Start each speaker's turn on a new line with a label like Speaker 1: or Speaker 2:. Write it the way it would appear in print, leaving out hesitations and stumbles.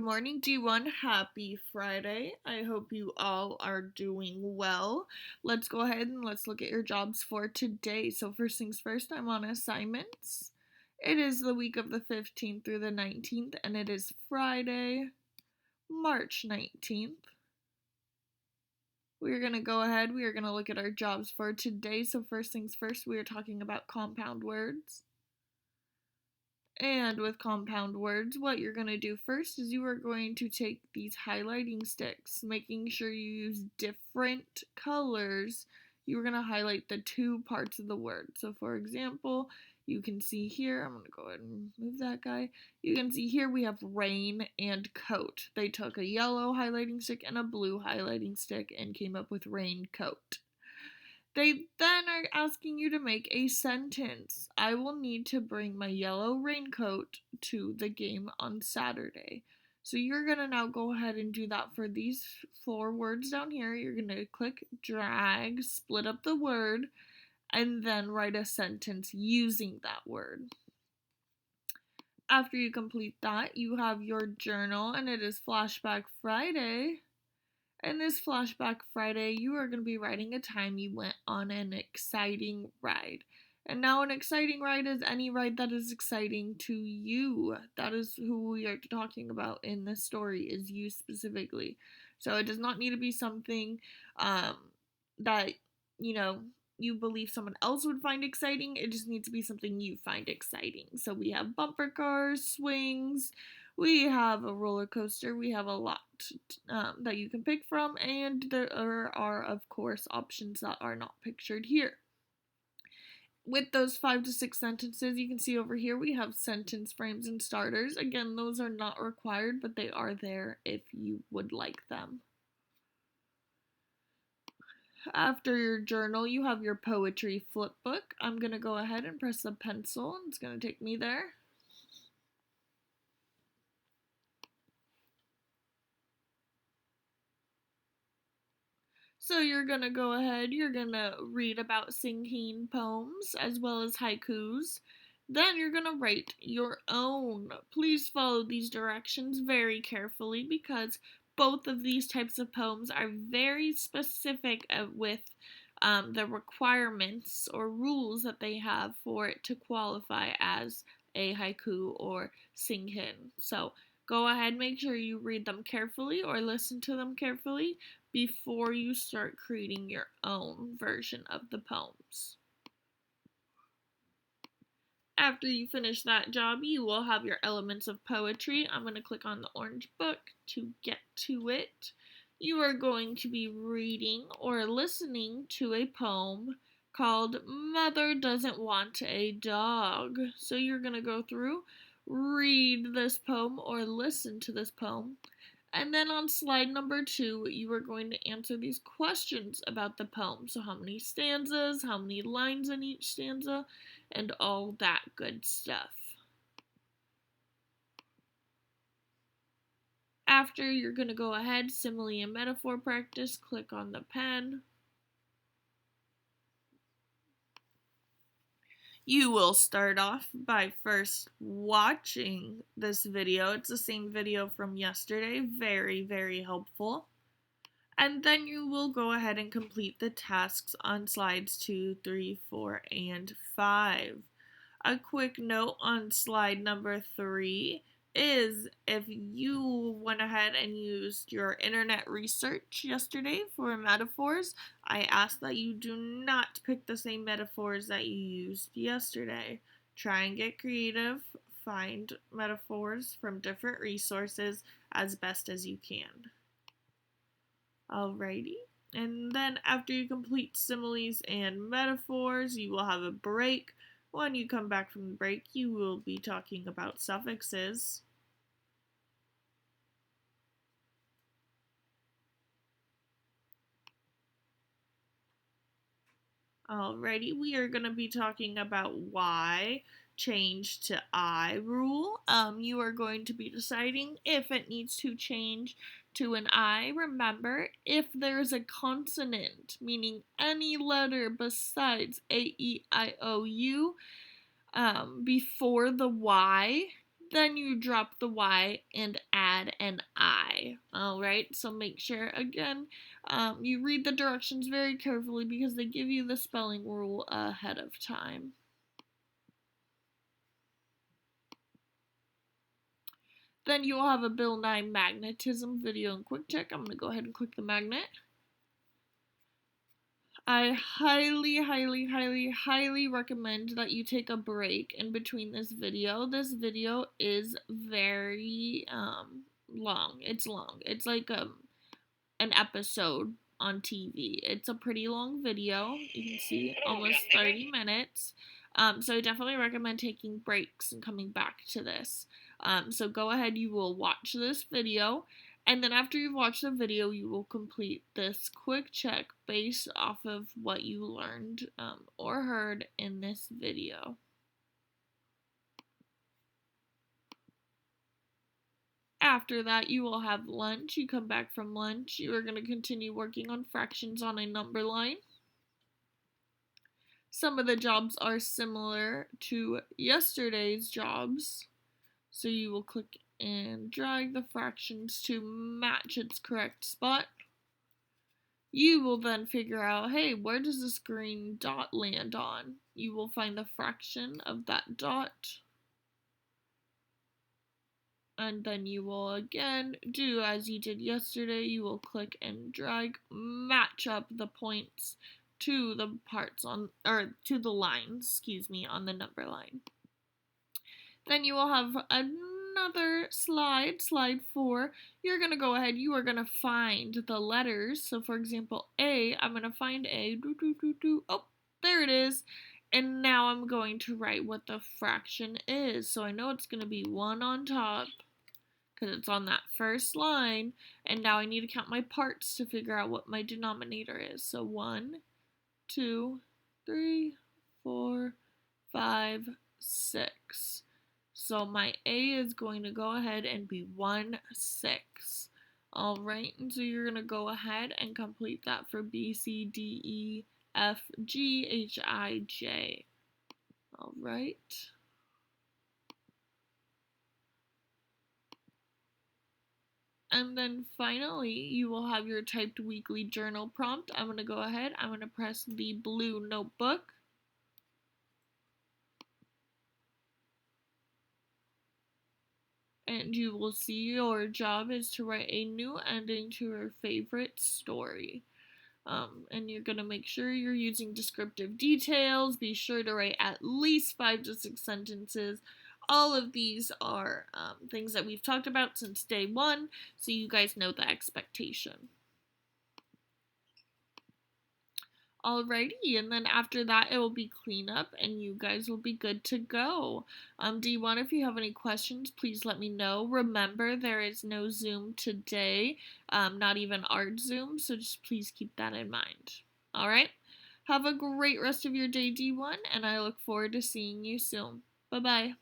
Speaker 1: Good morning, D1. Happy Friday. I hope you all are doing well. Let's go ahead and let's look at your jobs for today. So, first things first, I'm on assignments. It is the week of the 15th through the 19th, and it is Friday, March 19th. We are going to go ahead, we are going to look at our jobs for today. So, first things first, we are talking about compound words. And with compound words, what you're going to do first is you are going to take these highlighting sticks, making sure you use different colors. You're going to highlight the two parts of the word. So, for example, you can see here, I'm going to go ahead and move that guy. You can see here we have rain and coat. They took a yellow highlighting stick and a blue highlighting stick and came up with raincoat. They then are asking you to make a sentence. I will need to bring my yellow raincoat to the game on Saturday. So you're going to now go ahead and do that for these four words down here. You're going to click drag, split up the word, and then write a sentence using that word. After you complete that, you have your journal, and it is Flashback Friday. In this Flashback Friday, you are going to be writing a time you went on an exciting ride. And now an exciting ride is any ride that is exciting to you. That is who we are talking about in this story, is you specifically. So it does not need to be something that, you believe someone else would find exciting. It just needs to be something you find exciting. So we have bumper cars, swings, we have a roller coaster, we have a lot that you can pick from, and there are, of course, options that are not pictured here. With those 5 to 6 sentences, you can see over here we have sentence frames and starters. Again, those are not required, but they are there if you would like them. After your journal, you have your poetry flip book. I'm going to go ahead and press the pencil, and it's going to take me there. So you're going to go ahead, you're going to read about singing poems as well as haikus. Then you're going to write your own. Please follow these directions very carefully because both of these types of poems are very specific with the requirements or rules that they have for it to qualify as a haiku or singhin. So go ahead, make sure you read them carefully or listen to them carefully before you start creating your own version of the poems. After you finish that job, you will have your elements of poetry. I'm going to click on the orange book to get to it. You are going to be reading or listening to a poem called Mother Doesn't Want a Dog. So you're going to go through, read this poem or listen to this poem. And then on slide number 2, you are going to answer these questions about the poem. So how many stanzas, how many lines in each stanza, and all that good stuff. After, you're going to go ahead, simile and metaphor practice, click on the pen. You will start off by first watching this video. It's the same video from yesterday. Very, very helpful. And then you will go ahead and complete the tasks on slides 2, 3, 4, and 5. A quick note on slide number 3 is if you went ahead and used your internet research yesterday for metaphors, I ask that you do not pick the same metaphors that you used yesterday. Try and get creative, find metaphors from different resources as best as you can. Alrighty. And then after you complete similes and metaphors, you will have a break. When you come back from the break, you will be talking about suffixes. Alrighty, we are going to be talking about why change to I rule. You are going to be deciding if it needs to change to an I. Remember, if there's a consonant, meaning any letter besides A, E, I, O, U, before the Y, Then you drop the Y and add an I. Alright, so make sure, again, you read the directions very carefully because they give you the spelling rule ahead of time. Then you will have a Bill Nye magnetism video and quick check. I'm going to go ahead and click the magnet. I highly recommend that you take a break in between this video. This video is very long. It's long. It's like an episode on TV. It's a pretty long video. You can see almost 30 minutes. So I definitely recommend taking breaks and coming back to this. So go ahead, you will watch this video, and then after you've watched the video, you will complete this quick check based off of what you learned or heard in this video. After that, you will have lunch. You come back from lunch. You are going to continue working on fractions on a number line. Some of the jobs are similar to yesterday's jobs. So you will click and drag the fractions to match its correct spot. You will then figure out, hey, where does this green dot land on? You will find the fraction of that dot. And then you will again do as you did yesterday. You will click and drag, match up the points to the parts on, or to the lines, on the number line. Then you will have another slide 4. You're going to go ahead, you are going to find the letters. So for example, A, I'm going to find A, oh, there it is. And now I'm going to write what the fraction is. So I know it's going to be 1 on top, because it's on that first line, and now I need to count my parts to figure out what my denominator is. So 1, 2, 3, 4, 5, 6. So my A is going to go ahead and be 1, 6. Alright, and so you're going to go ahead and complete that for B, C, D, E, F, G, H, I, J. Alright. And then finally, you will have your typed weekly journal prompt. I'm going to go ahead, I'm going to press the blue notebook. And you will see your job is to write a new ending to your favorite story. And you're going to make sure you're using descriptive details. Be sure to write at least 5 to 6 sentences. All of these are things that we've talked about since day 1, so you guys know the expectation. Alrighty, and then after that it will be cleanup and you guys will be good to go. D1, if you have any questions, please let me know. Remember, there is no Zoom today, not even art Zoom, so just please keep that in mind. Alright, have a great rest of your day, D1, and I look forward to seeing you soon. Bye-bye.